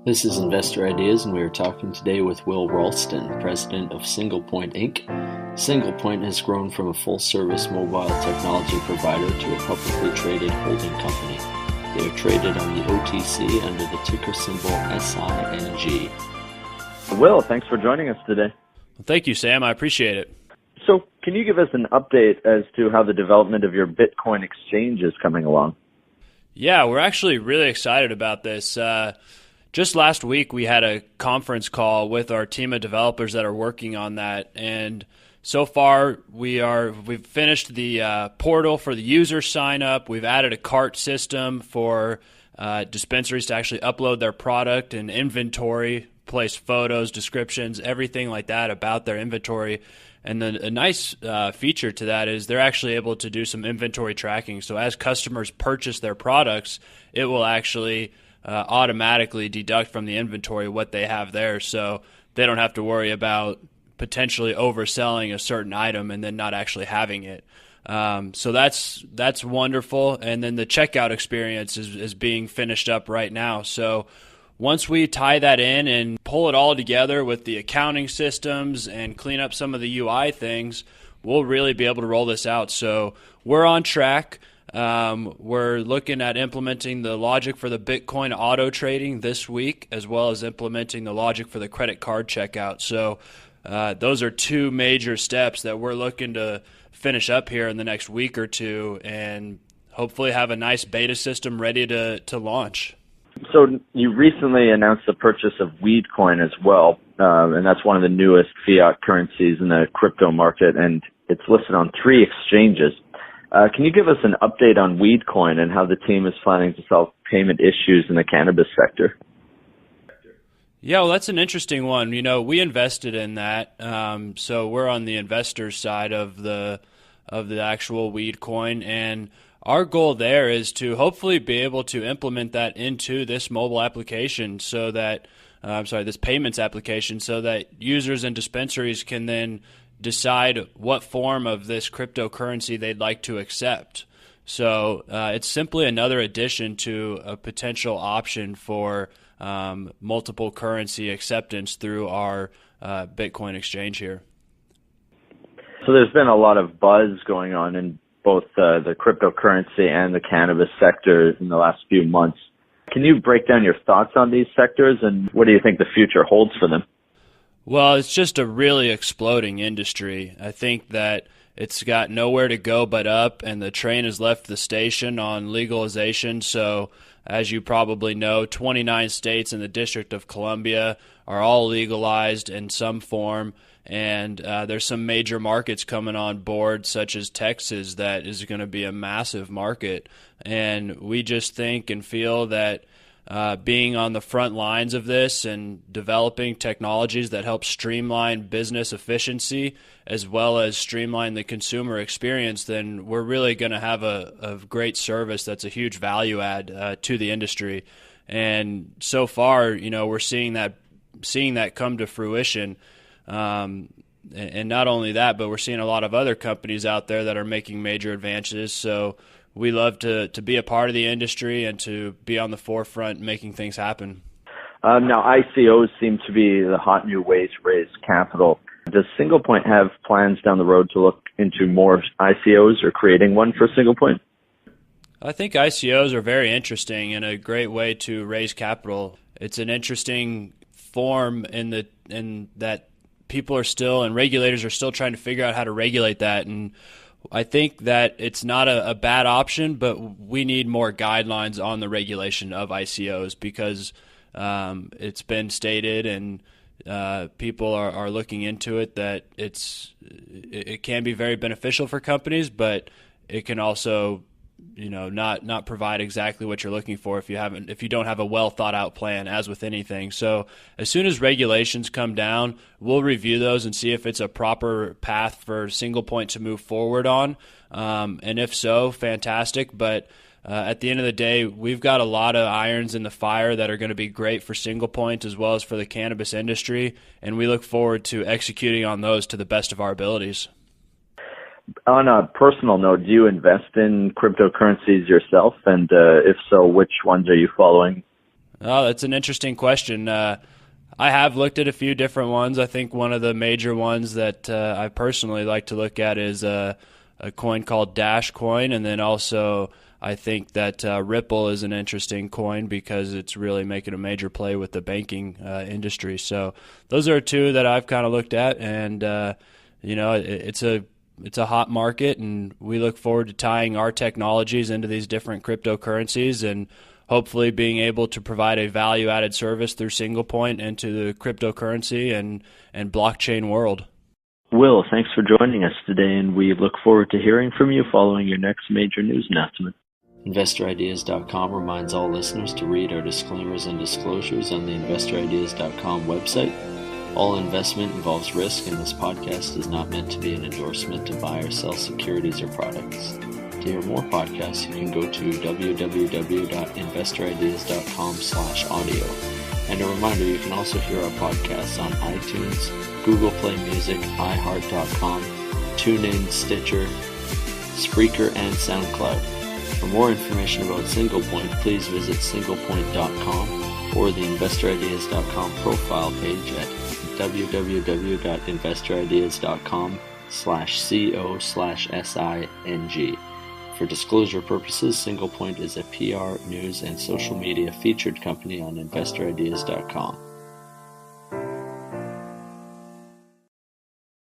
This is Investor Ideas, and we are talking today with Wil Ralston, president of SinglePoint Inc. SinglePoint has grown from a full-service mobile technology provider to a publicly traded holding company. They are traded on the OTC under the ticker symbol SING. Will, thanks for joining us today. Well, thank you, Sam. I appreciate it. So can you give us an update as to how the development of your Bitcoin exchange is coming along? Yeah, we're actually really excited about this. Just last week, we had a conference call with our team of developers that are working on that, and so far we've finished the portal for the user sign up. We've added a cart system for dispensaries to actually upload their product and inventory, place photos, descriptions, everything like that about their inventory. And then a nice feature to that is they're actually able to do some inventory tracking. So as customers purchase their products, it will actually automatically deduct from the inventory what they have there, so they don't have to worry about potentially overselling a certain item and then not actually having it. So that's wonderful. And then the checkout experience is being finished up right now. So once we tie that in and pull it all together with the accounting systems and clean up some of the UI things, we'll really be able to roll this out. So we're on track. We're looking at implementing the logic for the Bitcoin auto trading this week, as well as implementing the logic for the credit card checkout. So those are two major steps that we're looking to finish up here in the next week or two and hopefully have a nice beta system ready to launch. So you recently announced the purchase of Weedcoin as well, and that's one of the newest fiat currencies in the crypto market, and it's listed on 3 exchanges. Can you give us an update on Weedcoin and how the team is planning to solve payment issues in the cannabis sector? Yeah, well, that's an interesting one. You know, we invested in that, so we're on the investor side of the actual Weedcoin, and our goal there is to hopefully be able to implement that into this mobile application, so that this payments application, so that users and dispensaries can then decide what form of this cryptocurrency they'd like to accept. So it's simply another addition to a potential option for multiple currency acceptance through our Bitcoin exchange here. So there's been a lot of buzz going on in both the cryptocurrency and the cannabis sector in the last few months. Can you break down your thoughts on these sectors, and what do you think the future holds for them? Well, it's just a really exploding industry. I think that it's got nowhere to go but up, and the train has left the station on legalization. So, as you probably know, 29 states and the District of Columbia are all legalized in some form, and there's some major markets coming on board, such as Texas, that is going to be a massive market. And we just think and feel that being on the front lines of this and developing technologies that help streamline business efficiency as well as streamline the consumer experience, then we're really going to have a great service that's a huge value add to the industry. And so far, you know, we're seeing that come to fruition. And not only that, but we're seeing a lot of other companies out there that are making major advances. So we love to be a part of the industry and to be on the forefront making things happen. Now, ICOs seem to be the hot new way to raise capital. Does SinglePoint have plans down the road to look into more ICOs or creating one for SinglePoint? I think ICOs are very interesting and a great way to raise capital. It's an interesting form in that people are still, and regulators are still trying to figure out how to regulate that. And I think that it's not a bad option, but we need more guidelines on the regulation of ICOs because it's been stated and people are looking into it that it can be very beneficial for companies, but it can also, you know, not provide exactly what you're looking for if you don't have a well thought out plan, as with anything. So as soon as regulations come down, we'll review those and see if it's a proper path for SinglePoint to move forward on. And if so, fantastic. But at the end of the day, we've got a lot of irons in the fire that are going to be great for SinglePoint as well as for the cannabis industry, and we look forward to executing on those to the best of our abilities. On a personal note, do you invest in cryptocurrencies yourself? And if so, which ones are you following? Oh, that's an interesting question. I have looked at a few different ones. I think one of the major ones that I personally like to look at is a coin called Dash Coin, and then also I think that Ripple is an interesting coin because it's really making a major play with the banking industry. So those are two that I've kind of looked at, and it's a hot market, and we look forward to tying our technologies into these different cryptocurrencies and hopefully being able to provide a value-added service through SinglePoint into the cryptocurrency and blockchain world. Wil, thanks for joining us today, and we look forward to hearing from you following your next major news announcement. InvestorIdeas.com reminds all listeners to read our disclaimers and disclosures on the InvestorIdeas.com website. All investment involves risk, and this podcast is not meant to be an endorsement to buy or sell securities or products. To hear more podcasts, you can go to www.investorideas.com/audio. And a reminder, you can also hear our podcasts on iTunes, Google Play Music, iHeart.com, TuneIn, Stitcher, Spreaker, and SoundCloud. For more information about SinglePoint, please visit singlepoint.com or the InvestorIdeas.com profile page at www.investorideas.com/co/SING. For disclosure purposes, SinglePoint is a PR, news, and social media featured company on InvestorIdeas.com.